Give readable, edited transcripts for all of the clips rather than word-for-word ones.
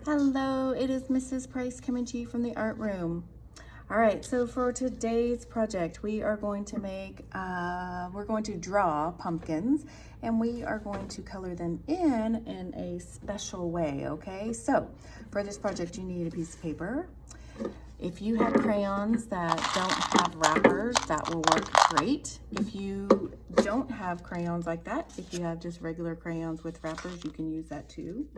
Hello, it is Mrs. Price coming to you from the art room. All right, so for today's project, we are going to we're going to draw pumpkins, and we are going to color them in a special way, okay? So for this project, you need a piece of paper. If you have crayons that don't have wrappers, that will work great. If you don't have crayons like that, if you have just regular crayons with wrappers, you can use that too.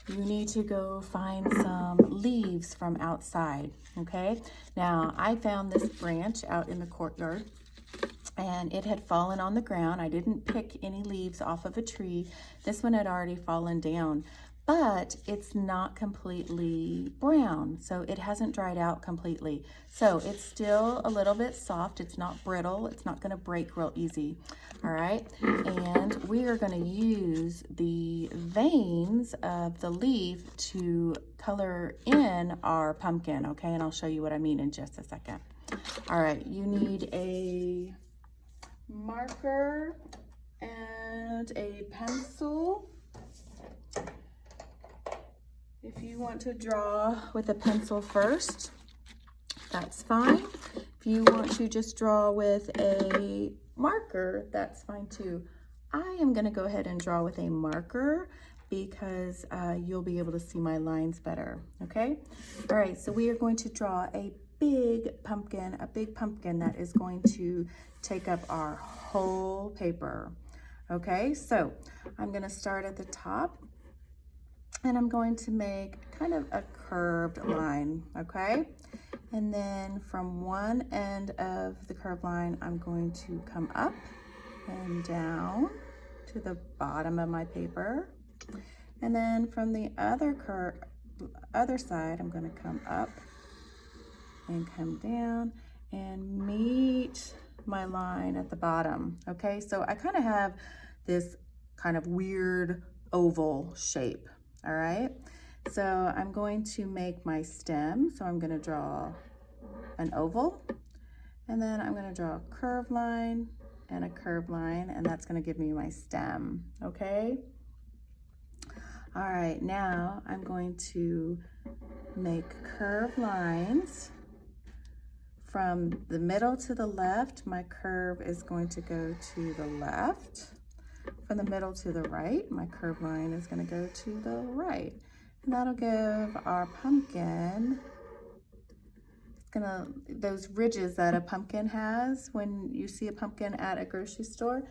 You need to go find some leaves from outside, okay? Now, I found this branch out in the courtyard, and it had fallen on the ground. I didn't pick any leaves off of a tree. This one had already fallen down, but it's not completely brown, so it hasn't dried out completely. So it's still a little bit soft. It's not brittle. It's not gonna break real easy, all right? And we are gonna use the veins of the leaf to color in our pumpkin, okay? And I'll show you what I mean in just a second. All right, you need a marker and a pencil. If you want to draw with a pencil first, that's fine. If you want to just draw with a marker, that's fine too. I am gonna go ahead and draw with a marker because you'll be able to see my lines better, okay? All right, so we are going to draw a big pumpkin that is going to take up our whole paper, okay? So I'm gonna start at the top, and I'm going to make kind of a curved line, okay? And then from one end of the curved line, I'm going to come up and down to the bottom of my paper. And then from the other side, I'm gonna come up and come down and meet my line at the bottom, okay? So I kind of have this kind of weird oval shape. All right, so I'm going to make my stem. So I'm going to draw an oval, and then I'm going to draw a curved line and a curved line, and that's going to give me my stem, okay? All right, now I'm going to make curved lines. From the middle to the left, my curve is going to go to the left. From the middle to the right, my curved line is going to go to the right. And that'll give our pumpkin, those ridges that a pumpkin has when you see a pumpkin at a grocery store,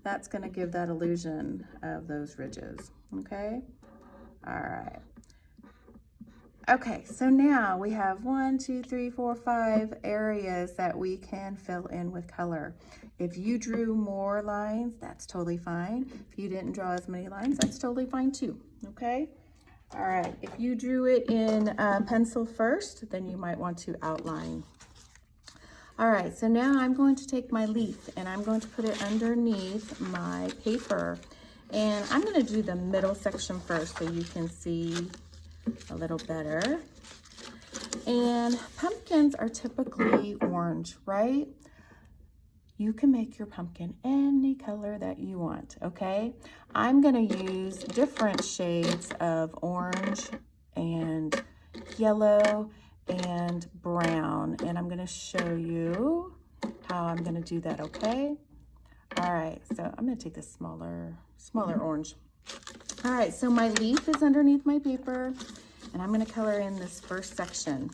that's going to give that illusion of those ridges, okay? All right. Okay, so now we have 1, 2, 3, 4, 5 areas that we can fill in with color. If you drew more lines, that's totally fine. If you didn't draw as many lines, that's totally fine too, okay? All right, if you drew it in pencil first, then you might want to outline. All right, so now I'm going to take my leaf and I'm going to put it underneath my paper. And I'm gonna do the middle section first so you can see a little better. And pumpkins are typically orange, right? You can make your pumpkin any color that you want, okay? I'm gonna use different shades of orange and yellow and brown, and I'm gonna show you how I'm gonna do that, okay? All right, so I'm gonna take this smaller orange. All right, so my leaf is underneath my paper, and I'm gonna color in this first section.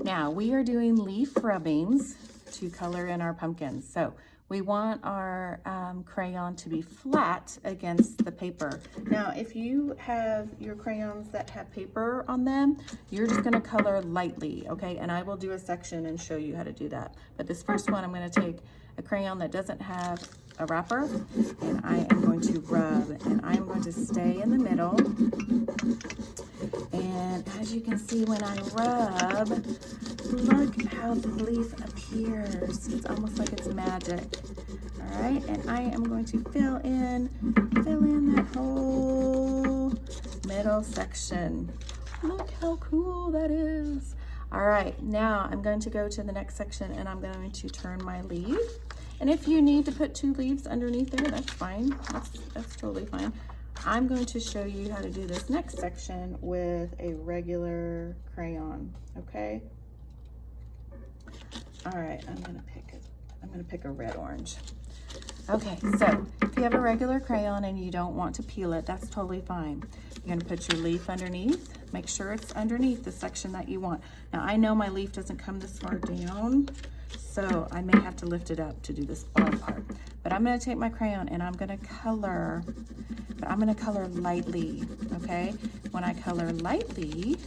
Now, we are doing leaf rubbings to color in our pumpkins. So we want our crayon to be flat against the paper. Now, if you have your crayons that have paper on them, you're just gonna color lightly, okay? And I will do a section and show you how to do that. But this first one, I'm gonna take a crayon that doesn't have a wrapper, and I am going to rub, and I'm going to stay in the middle. And as you can see, when I rub, look how the leaf appears. It's almost like it's magic. All right, and I am going to fill in that whole middle section. Look how cool that is. All right, now I'm going to go to the next section, and I'm going to turn my leaf. And if you need to put 2 leaves underneath there, that's fine. That's totally fine. I'm going to show you how to do this next section with a regular crayon, okay? All right, I'm gonna pick a red orange. Okay, so if you have a regular crayon and you don't want to peel it, that's totally fine. You're gonna put your leaf underneath. Make sure it's underneath the section that you want. Now, I know my leaf doesn't come this far down, so I may have to lift it up to do this bottom part. But I'm gonna take my crayon and I'm gonna color, but I'm gonna color lightly, okay? When I color lightly,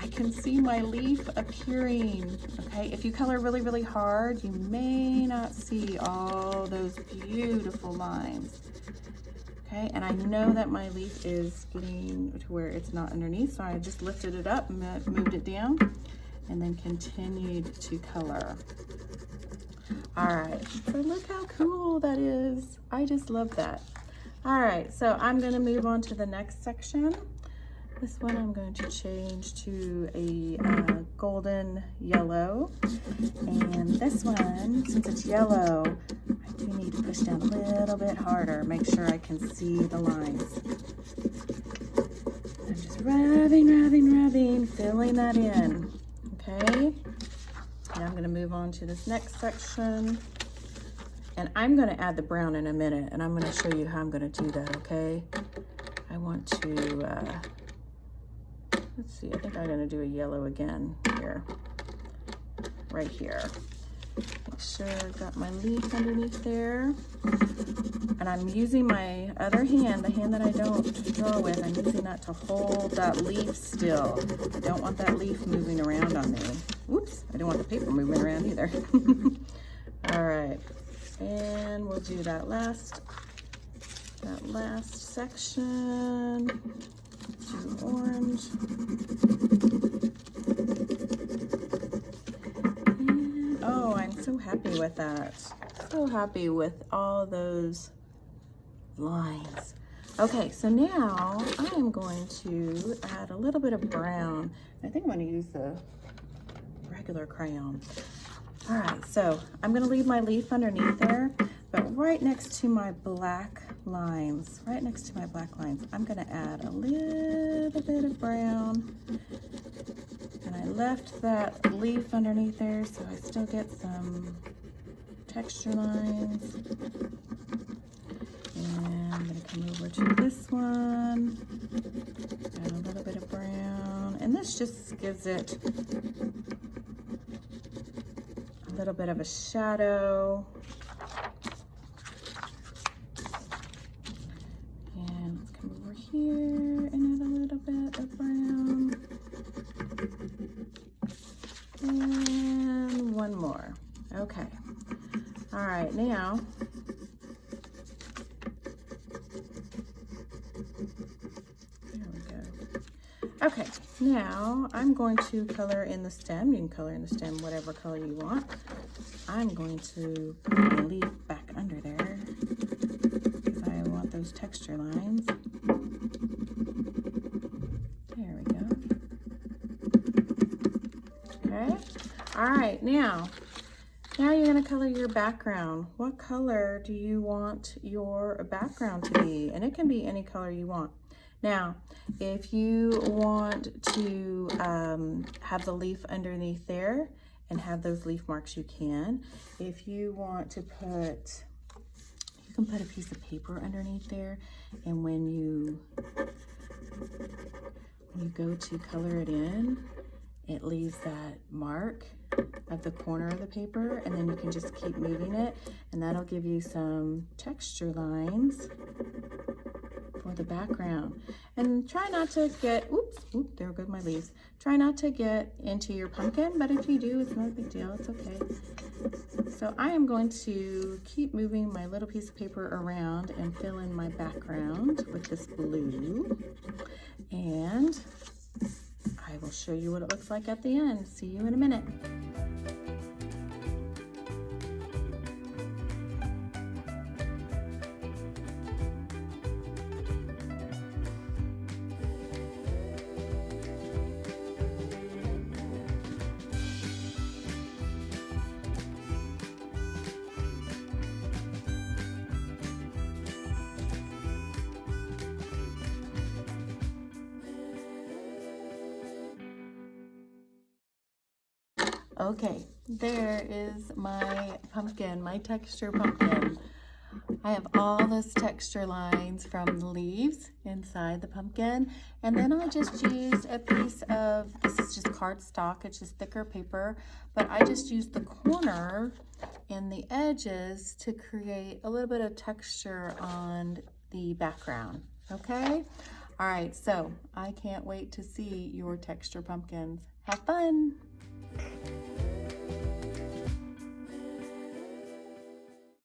I can see my leaf appearing, okay? If you color really, really hard, you may not see all those beautiful lines, okay? And I know that my leaf is getting to where it's not underneath, so I just lifted it up, moved it down, and then continued to color. All right, so look how cool that is. I just love that. All right, so I'm gonna move on to the next section. This one I'm going to change to a golden yellow. And this one, since it's yellow, I do need to push down a little bit harder, make sure I can see the lines. I'm just rubbing, filling that in, okay? Now I'm gonna move on to this next section. And I'm gonna add the brown in a minute, and I'm gonna show you how I'm gonna do that, okay? I want to, let's see, I think I'm gonna do a yellow again here, right here. Make sure I've got my leaf underneath there. And I'm using my other hand, the hand that I don't draw with, I'm using that to hold that leaf still. I don't want that leaf moving around on me. Oops, I don't want the paper moving around either. All right, and we'll do that last section. Do orange. And, oh, I'm so happy with that. So happy with all those lines. Okay, so now I am going to add a little bit of brown. I think I'm going to use the regular crayon. All right, so I'm going to leave my leaf underneath there, but right next to my black lines, I'm going to add a little bit of brown. And I left that leaf underneath there so I still get some texture lines. And I'm going to come over to this one, add a little bit of brown, and this just gives it a little bit of a shadow. And let's come over here and add a little bit of brown. And one more. Okay. All right, now there we go. Okay, now I'm going to color in the stem. You can color in the stem whatever color you want. I'm going to put my leaf back under there because I want those texture lines. There we go. Okay. All right, now you're going to color your background. What color do you want your background to be? And it can be any color you want. Now, if you want to have the leaf underneath there and have those leaf marks, you can. If you want to put, you can put a piece of paper underneath there, and when you go to color it in, it leaves that mark at the corner of the paper, and then you can just keep moving it, and that'll give you some texture lines for the background. And try not to get, oops, there go my leaves. Try not to get into your pumpkin, but if you do, it's not a big deal, it's okay. So I am going to keep moving my little piece of paper around and fill in my background with this blue. And I will show you what it looks like at the end. See you in a minute. Okay, there is my pumpkin, my texture pumpkin. I have all those texture lines from the leaves inside the pumpkin, and then I just used a piece of, this is just cardstock, it's just thicker paper, but I just used the corner and the edges to create a little bit of texture on the background, okay? All right, so I can't wait to see your texture pumpkins. Have fun!